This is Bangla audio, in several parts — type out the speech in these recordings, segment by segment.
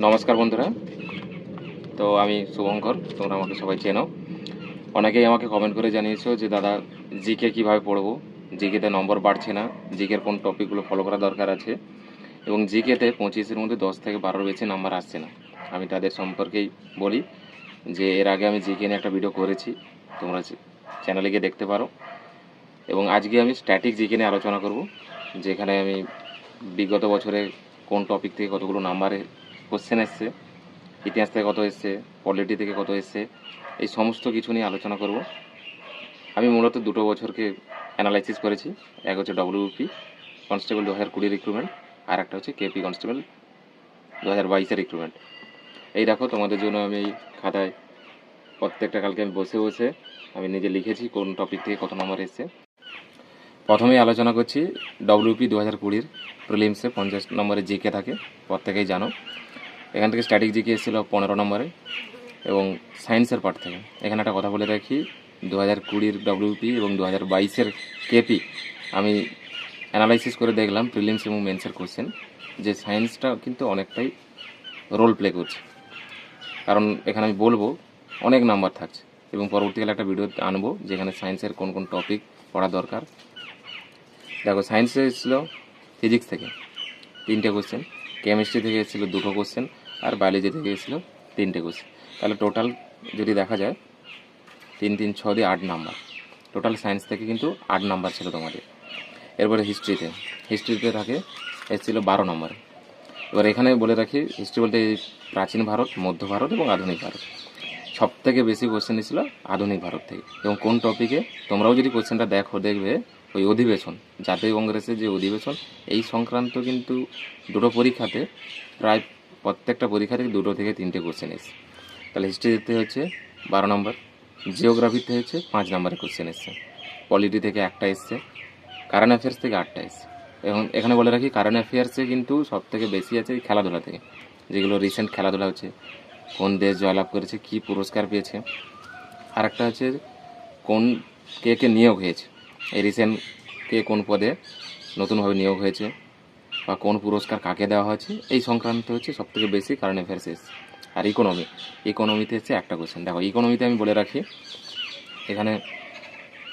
নমস্কার বন্ধুরা। তো আমি শুভঙ্কর, তোমরা আমাকে সবাই চেনো। অনেকেই আমাকে কমেন্ট করে জানিয়েছো যে দাদা জিকে কীভাবে পড়বো, জিকেতে নম্বর বাড়ছে না, জিকের কোন টপিকগুলো ফলো করা দরকার আছে, এবং জিকেতে 25-এর মধ্যে 10 থেকে 12-র বেশি নাম্বার আসছে না। আমি তাদের সম্পর্কেই বলি যে এর আগে আমি জিকে নিয়ে একটা ভিডিও করেছি, তোমরা চ্যানেলে গিয়ে দেখতে পারো। এবং আজকে আমি স্ট্যাটিক জিকে নিয়ে আলোচনা করব, যেখানে আমি বিগত বছরে কোন টপিক থেকে কতগুলো নাম্বারে কোশ্চেন এসছে, ইতিহাস থেকে কত এসছে, পলিটি থেকে কত এসছে, এই সমস্ত কিছু নিয়ে আলোচনা করব। আমি মূলত দুটো বছরকে অ্যানালাইসিস করেছি। এক হচ্ছে ডব্লিউপি কনস্টেবল 2020 রিক্রুটমেন্ট, আর একটা হচ্ছে কেপি কনস্টেবল 2022-এর রিক্রুটমেন্ট। এই দেখো তোমাদের জন্য আমি এই খাতায় প্রত্যেকটা কালকে আমি বসে বসে আমি নিজে লিখেছি কোন টপিক থেকে কত নম্বর এসছে। প্রথমেই আলোচনা করছি ডব্লিউপি 2020-র প্রিলিমসে 50 নম্বরের জিকে থাকে, প্রত্যেকেই জানো। এখান থেকে স্ট্যাটিক জিকে এসেছিলো 15 নম্বরে, এবং সায়েন্সের পার্ট থেকে। এখানে একটা কথা বলে রাখি, 2020-র ডব্লিউপি এবং 2022-এর কেপি আমি অ্যানালাইসিস করে দেখলাম প্রিলিমস এবং মেন্সের কোশ্চেন, যে সায়েন্সটা কিন্তু অনেকটাই রোল প্লে করছে। কারণ এখানে আমি বলবো অনেক নাম্বার থাকছে, এবং পরবর্তীকালে একটা ভিডিও আনবো যেখানে সায়েন্সের কোন কোন টপিক পড়া দরকার। দেখো, সায়েন্সে এসেছিলো ফিজিক্স থেকে 3টে কোশ্চেন, কেমিস্ট্রি থেকে এসেছিলো 2টো কোশ্চেন, আর বায়োলজি থেকে এসেছিলো 3টে কোশ্চেন। তাহলে টোটাল যদি দেখা যায় 3 3 6 দিয়ে 8 নাম্বার। টোটাল সায়েন্স থেকে কিন্তু 8 নাম্বার ছিল তোমাদের। এরপরে হিস্ট্রিতে থাকে এসেছিলো 12 নম্বরে। এবার এখানে বলে রাখি, হিস্ট্রি বলতে প্রাচীন ভারত, মধ্য ভারত এবং আধুনিক ভারত। সব থেকে বেশি কোশ্চেন এসেছিলো আধুনিক ভারত থেকে। এবং কোন টপিকে, তোমরাও যদি কোশ্চেনটা দেখবে ওই অধিবেশন, জাতীয় কংগ্রেসের যে অধিবেশন, এই সংক্রান্ত কিন্তু দুটো পরীক্ষাতে, প্রায় প্রত্যেকটা পরীক্ষা থেকে 2 থেকে 3টে কোশ্চেন এসছে। তাহলে হিস্ট্রিতে হচ্ছে 12 নম্বর, জিওগ্রাফিতে হচ্ছে 5 নম্বরের কোশ্চেন এসছে, পলিটি থেকে একটা এসছে, কারেন্ট অ্যাফেয়ার্স থেকে 8টা এসছে। এবং এখানে বলে রাখি, কারেন্ট অ্যাফেয়ার্সে কিন্তু সব থেকে বেশি আছে খেলাধুলা থেকে, যেগুলো রিসেন্ট খেলাধুলা হচ্ছে, কোন দেশ জয়লাভ করেছে, কী পুরস্কার পেয়েছে, আর একটা হচ্ছে কোন কে কে নিয়োগ হয়েছে, এই রিসেন্ট কে কোন পদে নতুনভাবে নিয়োগ হয়েছে, বা কোন পুরস্কার কাকে দেওয়া হয়েছে, এই সংক্রান্ত হচ্ছে সবথেকে বেশি কারেন্ট অ্যাফেয়ার্স এসছে। আর ইকোনমিতে হচ্ছে একটা কোশ্চেন। দেখো, ইকোনমিতে আমি বলে রাখি, এখানে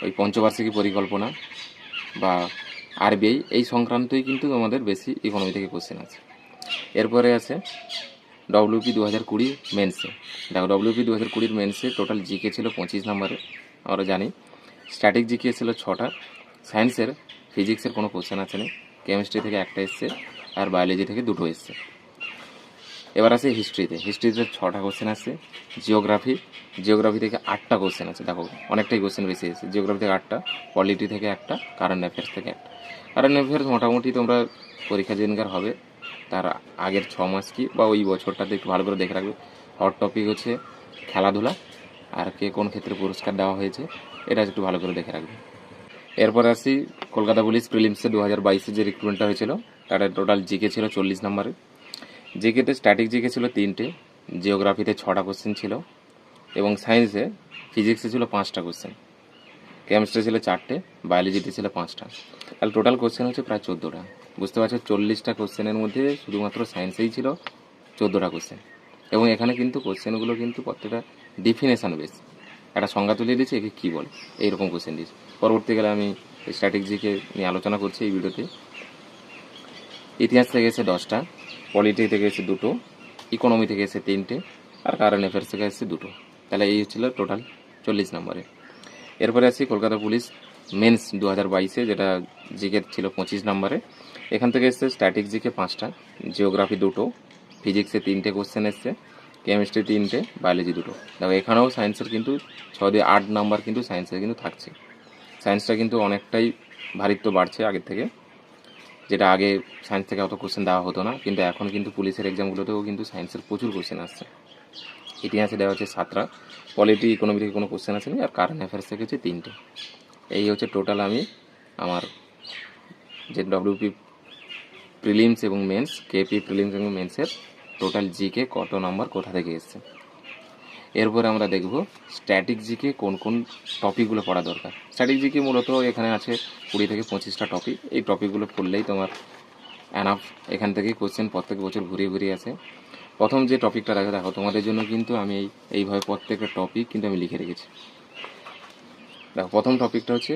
ওই পঞ্চবার্ষিকী পরিকল্পনা বা আরবিআই, এই সংক্রান্তই কিন্তু আমাদের বেশি ইকোনমি থেকে কোশ্চেন আছে। এরপরে আছে ডব্লিউপি 2020 মেন্সে। দেখো, ডব্লিউপি 2020 মেন্সে টোটাল জিকে ছিল 25 নম্বরে, আমরা জানি। স্ট্যাটিক জিকে ছিল 6টা, সায়েন্সের ফিজিক্সের কোনো কোশ্চেন আছে না, কেমিস্ট্রি থেকে একটা এসছে, আর বায়োলজি থেকে 2টো এসছে। এবার আছে হিস্ট্রিতে 6টা কোশ্চেন আসছে। জিওগ্রাফি থেকে 8টা কোশ্চেন আছে। দেখো, অনেকটাই কোশ্চেন বেশি এসেছে। জিওগ্রাফি থেকে 8টা, পলিটি থেকে একটা, কারেন্ট অ্যাফেয়ার্স থেকে একটা। কারেন্ট অ্যাফেয়ার্স মোটামুটি তোমরা পরীক্ষা যেদিনকার হবে তার আগের 6 মাস কি বা ওই বছরটাতে একটু ভালো করে দেখে রাখবে। হট টপিক হচ্ছে খেলাধুলা, আর কে কোন ক্ষেত্রে পুরস্কার দেওয়া হয়েছে, এটা একটু ভালো করে দেখে রাখবে। এরপর আসি কলকাতা পুলিশ প্রিলিমসে 2022-এ যে রিক্রুটমেন্টটা হয়েছিল, তার টোটাল জিকে ছিল 40 নম্বরে। জিকেতে স্ট্যাটিক জিকে ছিল 3টে, জিওগ্রাফিতে 6টা কোশ্চেন ছিল, এবং সায়েন্সে ফিজিক্সে ছিল 5টা কোশ্চেন, কেমিস্ট্রি ছিল 4টে, বায়োলজিতে ছিল 5টা। তাহলে টোটাল কোশ্চেন হচ্ছে প্রায় 14টা। বুঝতে পারছো, 40টা কোশ্চেনের মধ্যে শুধুমাত্র সায়েন্সেই ছিল 14টা কোশ্চেন। এবং এখানে কিন্তু কোশ্চেনগুলো কিন্তু প্রত্যেকটা ডিফিনেশান বেস, একটা সংজ্ঞা তুলে দিয়েছে একে কী বলে, এইরকম কোশ্চেন দিয়েছে। পরবর্তীকালে আমি স্ট্যাটিক জিকে নিয়ে আলোচনা করছি এই ভিডিওতে। ইতিহাস থেকে এসে 10টা, পলিটি থেকে এসে 2টো, ইকোনমি থেকে এসে 3টে, আর কারেন্ট অ্যাফেয়ার্স থেকে এসে 2টো। তাহলে এই ছিল টোটাল 40 নম্বরে। এরপরে আসি কলকাতা পুলিশ মেন্স 2022-এ, যেটা জিকে ছিল 25 নম্বরে। এখান থেকে এসছে স্ট্যাটিক জিকে 5টা, জিওগ্রাফি 2টো, ফিজিক্সে 3টে কোশ্চেন এসছে, কেমিস্ট্রি 3টে, বায়োলজি 2টো। দেখো, এখানেও সায়েন্সের কিন্তু 6 দিয়ে 8 নাম্বার কিন্তু সায়েন্সের কিন্তু থাকছে। সায়েন্সটা কিন্তু অনেকটাই ভারিত্ব বাড়ছে আগের থেকে, যেটা আগে সায়েন্স থেকে অত কোশ্চেন দেওয়া হতো না, কিন্তু এখন কিন্তু পুলিশের এক্সামগুলোতেও কিন্তু সায়েন্সের প্রচুর কোশ্চেন আসছে। ইতিহাসে দেওয়া হচ্ছে 7টা, পলিটি ইকোনমি থেকে কোনো কোশ্চেন আসেনি, আর কারেন্ট অ্যাফেয়ার্স থেকে হচ্ছে 3টে। এই হচ্ছে টোটাল আমি আমার যে ডব্লিউপি প্রিলিমস এবং মেন্স, কেপি প্রিলিমস এবং মেন্সের টোটাল জিকে কত নাম্বার কোথা থেকে এসছে। এরপরে আমরা দেখব স্ট্যাটিক জিকে কোন কোন টপিকগুলো পড়া দরকার। স্ট্যাটিক জিকে মূলত এখানে আছে 20 থেকে 25টা টপিক। এই টপিকগুলো পড়লেই তোমার অ্যানাফ। এখান থেকে কোশ্চেন প্রত্যেক বছর ঘুরিয়ে ঘুরিয়ে আসে। প্রথম যে টপিকটা দেখো তোমাদের জন্য কিন্তু আমি এইভাবে প্রত্যেকটা টপিক কিন্তু আমি লিখে রেখেছি। দেখো প্রথম টপিকটা হচ্ছে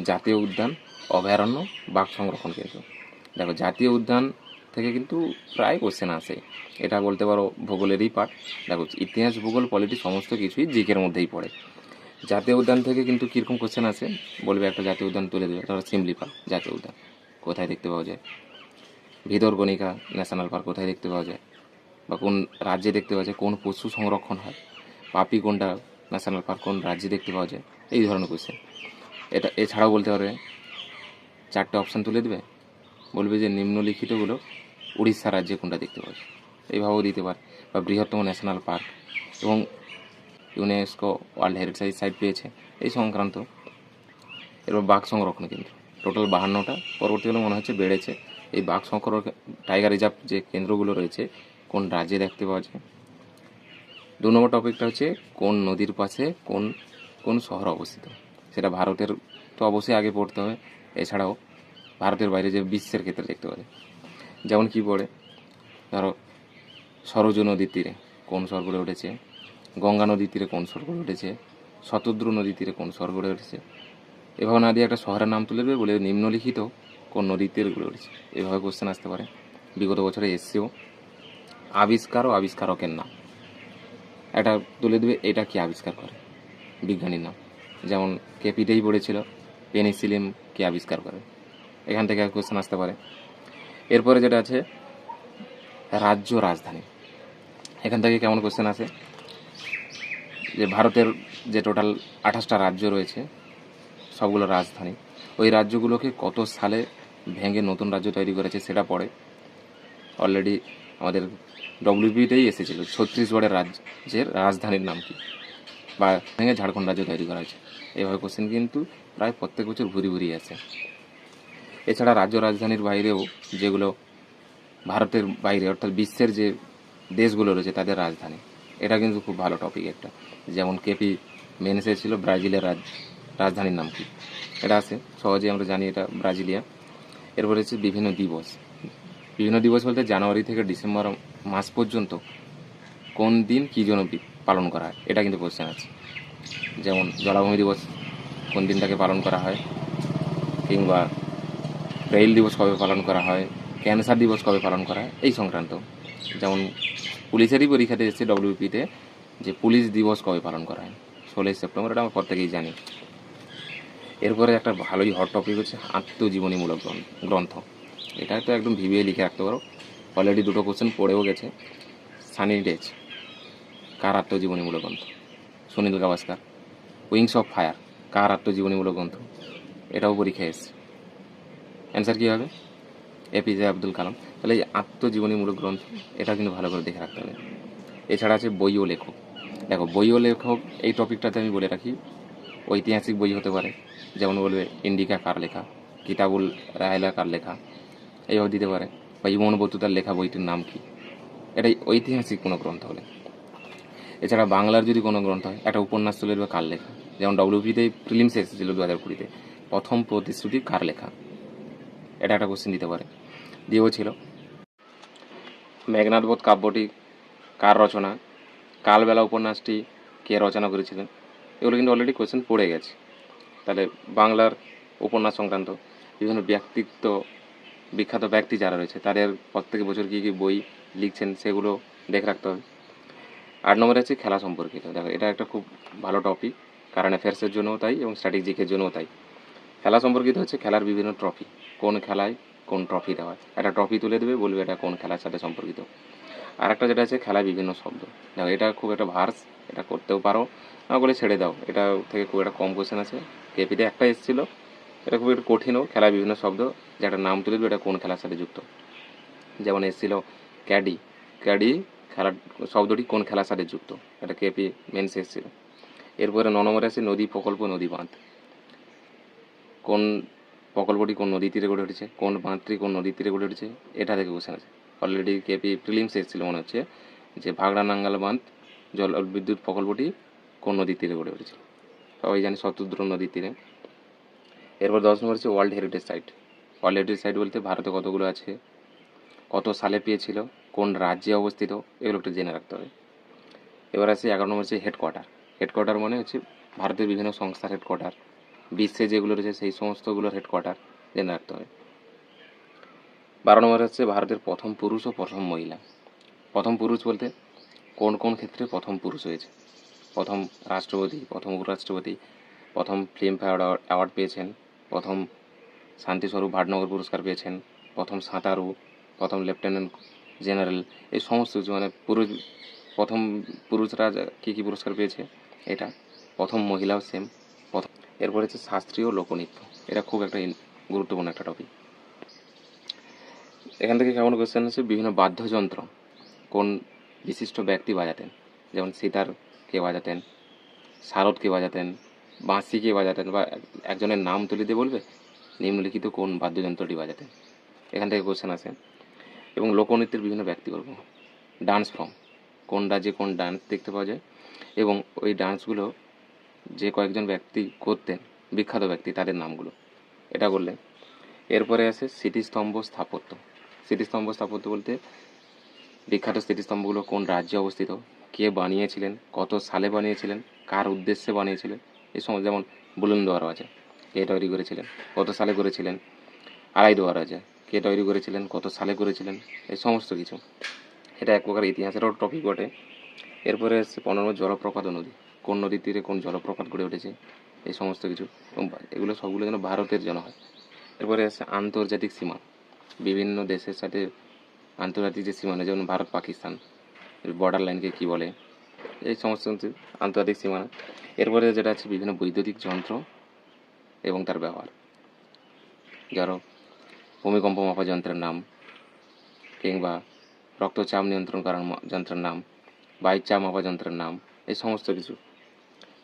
জাতীয় উদ্যান, অভয়ারণ্য, বাঘ সংরক্ষণ কেন্দ্র। দেখো জাতীয় উদ্যান থেকে কিন্তু প্রায় কোশ্চেন আসে, এটা বলতে পারো ভূগোলেরই পার্ট। দেখো ইতিহাস, ভূগোল, পলিটি সমস্ত কিছুই জিকের মধ্যেই পড়ে। জাতীয় উদ্যান থেকে কিন্তু কীরকম কোশ্চেন আসে বলবে, একটা জাতীয় উদ্যান তুলে দেবে, ধরো শিমলিপাল জাতীয় উদ্যান কোথায় দেখতে পাওয়া যায়, ভিতরকণিকা ন্যাশনাল পার্ক কোথায় দেখতে পাওয়া যায়, বা কোন রাজ্যে দেখতে পাওয়া যায়, কোন পশু সংরক্ষণ হয়, পাপিকোন্ডা ন্যাশনাল পার্ক কোন রাজ্যে দেখতে পাওয়া যায়, এই ধরনের কোশ্চেন। এটা এছাড়াও বলতে পারবে, চারটে অপশান তুলে দেবে, বলবে যে নিম্নলিখিতগুলো উড়িষ্যা রাজ্যে কোনটা দেখতে পাওয়া যায়, এইভাবেও দিতে পারে। বা বৃহত্তম ন্যাশনাল পার্ক এবং ইউনেস্কো ওয়ার্ল্ড হেরিটেজ সাইট পেয়েছে, এই সংক্রান্ত। এরপর বাঘ সংরক্ষণ কেন্দ্র টোটাল 52টা, পরবর্তীকালে মনে হচ্ছে বেড়েছে। এই বাঘ সংরক্ষণ টাইগার রিজার্ভ যে কেন্দ্রগুলো রয়েছে কোন রাজ্যে দেখতে পাওয়া যায়। 2 নম্বর টপিকটা হচ্ছে কোন নদীর পাশে কোন কোন শহর অবস্থিত, সেটা ভারতের তো অবশ্যই আগে পড়তে হবে, এছাড়াও ভারতের বাইরে যে বিশ্বের ক্ষেত্রে দেখতে পারে। যেমন কি পড়ে, ধরো সরজু নদীর তীরে কোন শহর গড়ে উঠেছে, গঙ্গা নদীর তীরে কোন শহর গড়ে উঠেছে, শতদ্রু নদীর তীরে কোন শহর গড়ে উঠেছে। এভাবে না দিয়ে একটা শহরের নাম তুলে দেবে, বলে নিম্নলিখিত কোন নদীর তীরে গড়ে উঠেছে, এভাবে কোশ্চেন আসতে পারে। বিগত বছরে এসছেও। আবিষ্কার ও আবিষ্কারকের নাম এটা তুলে দেবে, এটা কি আবিষ্কার করে, বিজ্ঞানীর নাম। যেমন কেপিতেই পড়েছিল পেনিসিলিন কে আবিষ্কার করে, এখান থেকে কোশ্চেন আসতে পারে। এরপরে যেটা আছে রাজ্য রাজধানী, এখান থেকে কেমন কোশ্চেন আসে, যে ভারতের যে টোটাল 28টা রাজ্য রয়েছে সবগুলো রাজধানী, ওই রাজ্যগুলোকে কত সালে ভেঙে নতুন রাজ্য তৈরি করেছে সেটা পড়ে। অলরেডি আমাদের ডব্লিউবিতেই এসেছিল ছত্তিশগড়ের রাজ্যের রাজধানীর নাম কি, বা ভেঙে ঝাড়খণ্ড রাজ্য তৈরি করা হয়েছে। এইভাবে কোশ্চেন কিন্তু প্রায় প্রত্যেক বছর ঘুরি ঘুরিয়ে আসে। এছাড়া রাজ্য রাজধানীর বাইরেও যেগুলো ভারতের বাইরে অর্থাৎ বিশ্বের যে দেশগুলো রয়েছে তাদের রাজধানী, এটা কিন্তু খুব ভালো টপিক একটা। যেমন কেপি মেনসে ছিল ব্রাজিলের রাজধানীর নাম কি, এটা আছে সহজেই আমরা জানি, এটা ব্রাজিলিয়া। এরপরে হচ্ছে বিভিন্ন দিবস। বিভিন্ন দিবস বলতে জানুয়ারি থেকে ডিসেম্বর মাস পর্যন্ত কোন দিন কী জন্য পালন করা হয়, এটা কিন্তু কোশ্চেন আছে। যেমন জলাভূমি দিবস কোন দিনটাকে পালন করা হয়, কিংবা ব্রেইল দিবস কবে পালন করা হয়, ক্যান্সার দিবস কবে পালন করা হয়, এই সংক্রান্ত। যেমন পুলিশেরই পরীক্ষাতে এসেছে ডব্লিউপিতে, যে পুলিশ দিবস কবে পালন করা হয়, 16ই সেপ্টেম্বর, এটা আমরা প্রত্যেকেই জানি। এরপরে একটা ভালোই হট টপিক হচ্ছে আত্মজীবনীমূলক গ্রন্থ। এটা তো একদম ভিভিয়ে লিখে রাখতে পারো, অলরেডি 2টো কোশ্চেন পড়েও গেছে। সানি ডেজ কার আত্মজীবনীমূলক গ্রন্থ, Sunil Gavaskar. Wings of Fire কার আত্মজীবনীমূলক গ্রন্থ, এটাও পরীক্ষায় এসছে। অ্যান্সার কী হবে, এপিজে আব্দুল কালাম। তাহলে এই আত্মজীবনীমূলক গ্রন্থ এটা কিন্তু ভালো করে দেখে রাখতে হবে। এছাড়া আছে বই ও লেখক। দেখো বই ও লেখক এই টপিকটাতে আমি বলে রাখি, ঐতিহাসিক বই হতে পারে, যেমন বলবে ইন্ডিকা কার লেখা, কিতাবুল রায়লা কার লেখা, এইভাবে দিতে পারে। বা ইমন বতুতার লেখা বইটির নাম কি, এটাই ঐতিহাসিক কোনো গ্রন্থ হলে। এছাড়া বাংলার যদি কোনো গ্রন্থ হয়, একটা উপন্যাস তুলে দেবে কার লেখা। যেমন ডব্লিউপিতে প্রিলিমসে এসেছিল 2020-তে, প্রথম প্রতিশ্রুতি কার লেখা, এটা একটা কোশ্চেন দিতে পারে। দিয়েও ছিল মেঘনাদবধ কাব্যটি কার রচনা, কালবেলা উপন্যাসটি কে রচনা করেছিলেন, এগুলো কিন্তু অলরেডি কোশ্চেন পড়ে গেছে। তাহলে বাংলার উপন্যাস সংক্রান্ত বিভিন্ন ব্যক্তিত্ব, বিখ্যাত ব্যক্তি যারা রয়েছে তাদের প্রত্যেক বছর কী কী বই লিখছেন সেগুলো দেখে রাখতে হবে। 8 নম্বরে আছে খেলা সম্পর্কিত। দেখো এটা একটা খুব ভালো টপিক, কারেন্ট অ্যাফেয়ার্সের জন্যও তাই এবং স্ট্র্যাটেজিকের জন্যও তাই। খেলা সম্পর্কিত হচ্ছে খেলার বিভিন্ন ট্রফি, কোন খেলায় কোন ট্রফি দেওয়া হয়, একটা ট্রফি তুলে দেবে, বলবে এটা কোন খেলার সাথে সম্পর্কিত। আর একটা যেটা আছে খেলায় বিভিন্ন শব্দ। দেখো এটা খুব একটা ভার্স, এটা করতেও পারো, না বলে ছেড়ে দাও, এটা থেকে খুব একটা কম কোশ্চেন আছে। কেপিতে একটা এসেছিলো, এটা খুব একটু কঠিনও, খেলায় বিভিন্ন শব্দ যে একটা নাম তুলে দেবে এটা কোন খেলার সাথে যুক্ত। যেমন এসেছিল ক্যাডি, ক্যাডি খেলার শব্দটি কোন খেলার সাথে যুক্ত, এটা কেপি মেন্স এসেছিল। এরপরে 9 নম্বরে আছে নদী প্রকল্প, নদী বাঁধ, কোন প্রকল্পটি কোন নদী তীরে গড়ে উঠেছে, কোন বাঁধটি কোন নদীর তীরে গড়ে উঠেছে, এটা থেকে কোশ্চেন আছে। অলরেডি কেপি প্রিলিমস এসেছিল মনে হচ্ছে, যে ভাগড়া নাঙ্গাল বাঁধ জল বিদ্যুৎ প্রকল্পটি কোন নদীর তীরে গড়ে উঠেছে, সবাই জানি শতদ্রু নদীর তীরে। এরপর 10 নম্বর হচ্ছে world heritage site. World heritage site বলতে ভারতে কতগুলো আছে, কত সালে পেয়েছিল, কোন রাজ্যে অবস্থিত, এগুলো একটু জেনে রাখতে হবে। এবার আসি 11 নম্বর হচ্ছে হেডকোয়ার্টার। হেডকোয়ার্টার মানে হচ্ছে ভারতের বিভিন্ন সংস্থার হেডকোয়ার্টার, বিশ্বে যেগুলো রয়েছে সেই সমস্তগুলোর হেডকোয়ার্টার জেনে রাখতে হবে। 12 নম্বর হচ্ছে ভারতের প্রথম পুরুষ ও প্রথম মহিলা। প্রথম পুরুষ বলতে কোন কোন ক্ষেত্রে প্রথম পুরুষ হয়েছে, প্রথম রাষ্ট্রপতি, প্রথম উপরাষ্ট্রপতি, প্রথম ফিল্মফেয়ার অ্যাওয়ার্ড পেয়েছেন, প্রথম শান্তিস্বরূপ ভাটনগর পুরস্কার পেয়েছেন, প্রথম সাঁতারু, প্রথম লেফটেন্যান্ট জেনারেল, এই সমস্ত কিছু মানে প্রথম পুরুষরা কী কী পুরস্কার পেয়েছে এটা, প্রথম মহিলাও সেম, প্রথম। এরপরে হচ্ছে শাস্ত্রীয় লোকনৃত্য, এটা খুব একটা গুরুত্বপূর্ণ একটা টপিক। এখান থেকে কেমন কোয়েশ্চেন আছে, বিভিন্ন বাদ্যযন্ত্র কোন বিশিষ্ট ব্যক্তি বাজাতেন, যেমন সিতার কে বাজাতেন, শারদ কে বাজাতেন, বাঁশি কে বাজাতেন, বা একজনের নাম তুলে দিয়ে বলবে নিম্নলিখিত কোন বাদ্যযন্ত্রটি বাজাতেন, এখান থেকে কোয়েশ্চেন আসে। এবং লোকনৃত্যের বিভিন্ন ব্যক্তিবর্গ, ডান্স ফর্ম, কোন রাজ্যে কোন ডান্স দেখতে পাওয়া যায়, এবং ওই ডান্সগুলো যে কয়েকজন ব্যক্তি করতেন, বিখ্যাত ব্যক্তি, তাদের নামগুলো, এটা করলে। এরপরে আসে স্মৃতিস্তম্ভ স্থাপত্য। স্মৃতিস্তম্ভ স্থাপত্য বলতে বিখ্যাত স্মৃতিস্তম্ভগুলো কোন রাজ্যে অবস্থিত, কে বানিয়েছিলেন, কত সালে বানিয়েছিলেন, কার উদ্দেশ্যে বানিয়েছিলেন, এই সময় যেমন বুলন্দোয়ার রাজা কে তৈরি করেছিলেন, কত সালে করেছিলেন, আড়াইদোয়ার রাজা কে তৈরি করেছিলেন, কত সালে করেছিলেন, এই সমস্ত কিছু। এটা এক প্রকার ইতিহাসেরও টপিক বটে। এরপরে আসছে 15 জলপ্রপাত ও নদী, কোন নদীর তীরে কোন জলপ্রপাত গড়ে উঠেছে, এই সমস্ত কিছু, এবং এগুলো সবগুলো যেন ভারতের জন্য হয়। এরপরে আসছে আন্তর্জাতিক সীমা, বিভিন্ন দেশের সাথে আন্তর্জাতিক যে সীমানা, যেমন ভারত পাকিস্তান বর্ডার লাইনকে কী বলে, এই সমস্ত কিছু আন্তর্জাতিক সীমানা। এরপরে যেটা আছে বিভিন্ন বৈদ্যুতিক যন্ত্র এবং তার ব্যবহার, যারা ভূমিকম্প মাপা যন্ত্রের নাম, কিংবা রক্তচাপ নিয়ন্ত্রণ করার যন্ত্রের নাম, বায়ুর চাপ মাপা যন্ত্রের নাম, এই সমস্ত কিছু।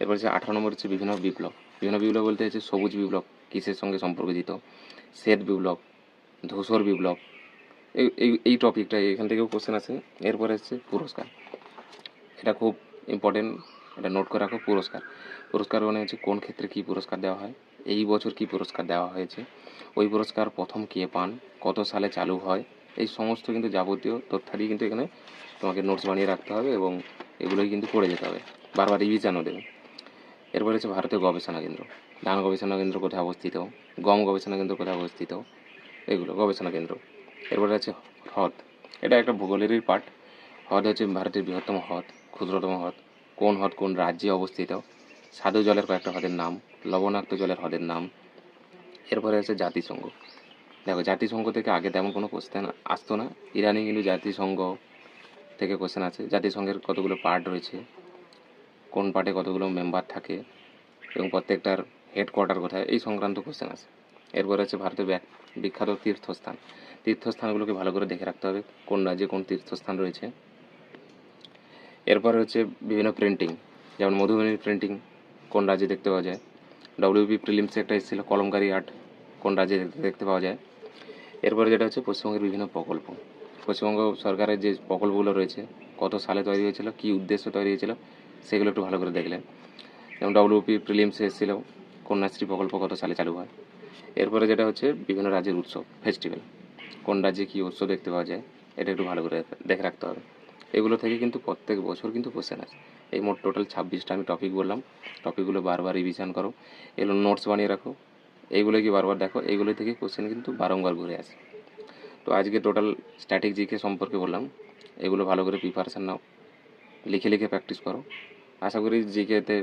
এরপর হচ্ছে 18 নম্বর হচ্ছে বিভিন্ন বিপ্লব। বিভিন্ন বিপ্লব বলতে হচ্ছে সবুজ বিপ্লব কিসের সঙ্গে সম্পর্কিত, শ্বেত বিপ্লব, ধূসর বিপ্লব, এই এই এই টপিকটা এখান থেকেও কোশ্চেন আছে। এরপরে হচ্ছে পুরস্কার, এটা খুব ইম্পর্টেন্ট, এটা নোট করে রাখো। পুরস্কার, পুরস্কার মানে হচ্ছে কোন ক্ষেত্রে কী পুরস্কার দেওয়া হয়, এই বছর কী পুরস্কার দেওয়া হয়েছে, ওই পুরস্কার প্রথম কে পান, কত সালে চালু হয়, এই সমস্ত কিন্তু যাবতীয় তথ্যাদি কিন্তু এখানে তোমাকে নোটস বানিয়ে রাখতে হবে, এবং এগুলোই কিন্তু পড়ে যেতে হবে, বারবার রিভিশনও দেবে। এরপরে হচ্ছে ভারতীয় গবেষণা কেন্দ্র, ধান গবেষণা কেন্দ্র কোথায় অবস্থিত, গম গবেষণা কেন্দ্র কোথায় অবস্থিত, এগুলো গবেষণা কেন্দ্র। এরপরে আছে হ্রদ, এটা একটা ভূগোলেরই পার্ট। হ্রদ হচ্ছে ভারতের বৃহত্তম হ্রদ, ক্ষুদ্রতম হ্রদ, কোন হ্রদ কোন রাজ্যে অবস্থিত, স্বাদু জলের কয়েকটা হ্রদের নাম, লবণাক্ত জলের হ্রদের নাম। এরপরে আছে জাতিসংঘ। দেখো জাতিসংঘ থেকে আগে তেমন কোনো কোশ্চেন আসতো না, ইরানি কিন্তু জাতিসংঘ থেকে কোশ্চেন আছে। জাতিসংঘের কতগুলো পার্ট রয়েছে, কোন পার্টে কতগুলো মেম্বার থাকে, এবং প্রত্যেকটার হেডকোয়ার্টার কোথায়, এই সংক্রান্ত কোশ্চেন আছে। এরপরে আছে ভারতের বিখ্যাত তীর্থস্থান, তীর্থস্থানগুলোকে ভালো করে দেখে রাখতে হবে কোন রাজ্যে কোন তীর্থস্থান রয়েছে। এরপরে হচ্ছে বিভিন্ন প্রিন্টিং, যেমন মধুবনীর প্রিন্টিং কোন রাজ্যে দেখতে পাওয়া যায়, ডব্লিউবি প্রিলিমসে একটা এসেছিল কলমকারি আর্ট, কোন রাজ্যে দেখতে পাওয়া যায়। এরপরে যেটা হচ্ছে পশ্চিমবঙ্গের বিভিন্ন প্রকল্প, পশ্চিমবঙ্গ সরকারের যে প্রকল্পগুলো রয়েছে, কত সালে তৈরি হয়েছিল, কী উদ্দেশ্য তৈরি হয়েছিল, সেগুলো একটু ভালো করে দেখলেন। যেমন ডব্লিউপি প্রিলিমসে এসেছিল কন্যাশ্রী প্রকল্প কত সালে চালু হয়। এরপরে যেটা হচ্ছে বিভিন্ন রাজ্যের উৎসব, ফেস্টিভ্যাল, কোন রাজ্যে কী উৎসব দেখতে পাওয়া যায়, এটা একটু ভালো করে দেখে রাখতে হবে। এগুলো থেকে কিন্তু প্রত্যেক বছর কিন্তু কোশ্চেন আছে। এই মোট টোটাল 26টা আমি টপিক বললাম, টপিকগুলো বারবার রিভিশন করো, এগুলো নোটস বানিয়ে রাখো, এইগুলো কি বারবার দেখো, এইগুলো থেকে কোশ্চেন কিন্তু বারংবার ঘুরে আসে। তো আজকে টোটাল স্ট্যাটিক জিকে সম্পর্কে বললাম, এগুলো ভালো করে প্রিপারেশান নাও, লিখে লিখে প্র্যাকটিস করো, আশা করি জিকেতে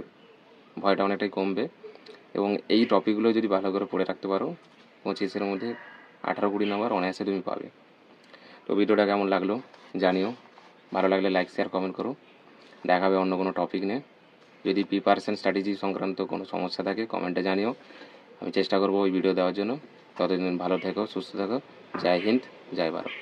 ভয়টা অনেকটাই কমবে, এবং এই টপিকগুলো যদি ভালো করে পড়ে রাখতে পারো 25-এর মধ্যে 18-20 নাম্বার অনায়াসে তুমি পাবে। তো ভিডিওটা কেমন লাগলো জানিও, ভালো লাগলে লাইক শেয়ার কমেন্ট করো, দেখা হবে অন্য কোনো টপিক নিয়ে। যদি প্রিপারেশন স্ট্র্যাটেজি সংক্রান্ত কোনো সমস্যা থাকে কমেন্টে জানিও, আমি চেষ্টা করবো ওই ভিডিও দেওয়ার জন্য। ততদিন ভালো থেকো, সুস্থ থেকো, জয় হিন্দ, জয় ভারত।